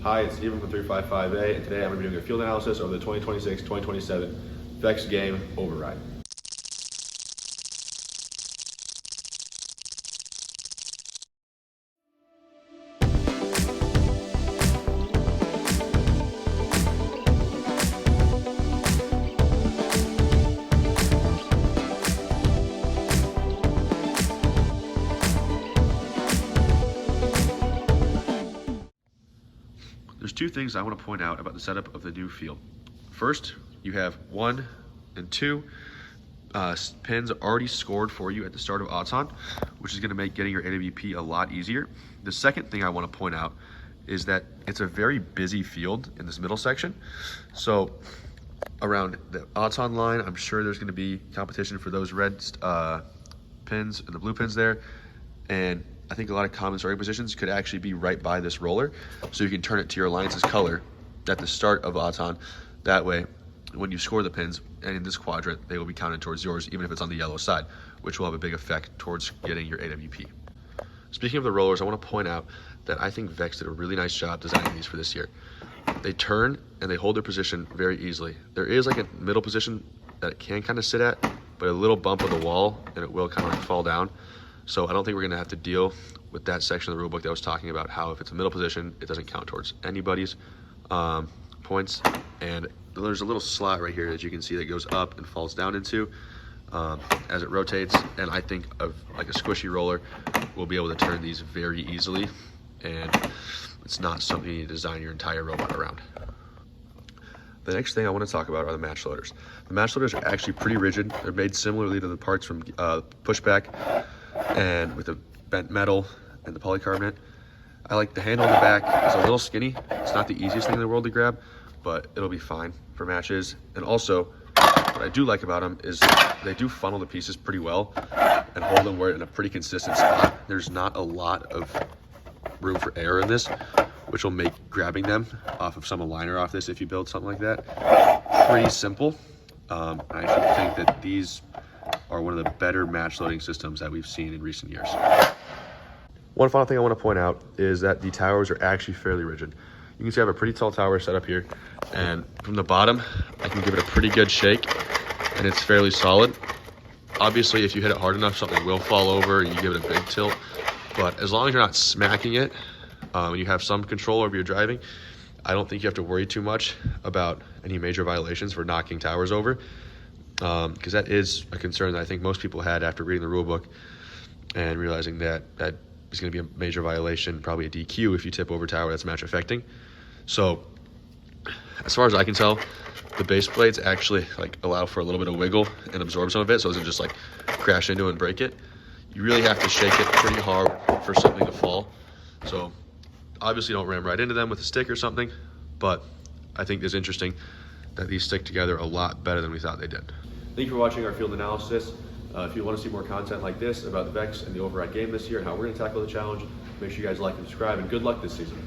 Hi, it's Steven from 355A, and today I'm going to be doing a field analysis of the 2026-2027 VEX game override. There's two things I want to point out about the setup of the new field. First, you have 1 and 2 pins already scored for you at the start of Auton, which is going to make getting your AWP a lot easier. The second thing I want to point out is that it's a very busy field in this middle section. So around the Auton line, I'm sure there's going to be competition for those red pins and the blue pins there. And I think a lot of common starting positions could actually be right by this roller, so you can turn it to your alliance's color at the start of Auton. That way, when you score the pins, and in this quadrant, they will be counted towards yours, even if it's on the yellow side, which will have a big effect towards getting your AWP. Speaking of the rollers, I want to point out that I think VEX did a really nice job designing these for this year. They turn and they hold their position very easily. There is like a middle position that it can kind of sit at, but a little bump of the wall and it will kind of like fall down. So I don't think we're going to have to deal with that section of the rulebook that was talking about how if it's a middle position, it doesn't count towards anybody's points. And there's a little slot right here that you can see that goes up and falls down into as it rotates. And I think of like a squishy roller will be able to turn these very easily. And it's not something you need to design your entire robot around. The next thing I want to talk about are the match loaders. The match loaders are actually pretty rigid. They're made similarly to the parts from Pushback, and with the bent metal and the polycarbonate. I like the handle on the back. It's a little skinny. It's not the easiest thing in the world to grab, but it'll be fine for matches. And also, what I do like about them is they do funnel the pieces pretty well and hold them where in a pretty consistent spot. There's not a lot of room for error in this, which will make grabbing them off of some aligner off this, if you build something like that, pretty simple. I actually think that these are one of the better match loading systems that we've seen in recent years. One final thing I want to point out is that the towers are actually fairly rigid. You can see I have a pretty tall tower set up here, and from the bottom, I can give it a pretty good shake, and it's fairly solid. Obviously, if you hit it hard enough, something will fall over and you give it a big tilt, but as long as you're not smacking it, and you have some control over your driving, I don't think you have to worry too much about any major violations for knocking towers over. Because that is a concern that I think most people had after reading the rulebook and realizing that that is going to be a major violation, probably a DQ if you tip over tower that's match affecting. So as far as I can tell, the base plates actually like allow for a little bit of wiggle and absorb some of it, so it doesn't just like crash into it and break it. You really have to shake it pretty hard for something to fall. So obviously don't ram right into them with a stick or something, but I think it's interesting that these stick together a lot better than we thought they did. Thank you for watching our field analysis. If you want to see more content like this about the VEX and the override game this year and how we're going to tackle the challenge, make sure you guys like and subscribe, and good luck this season.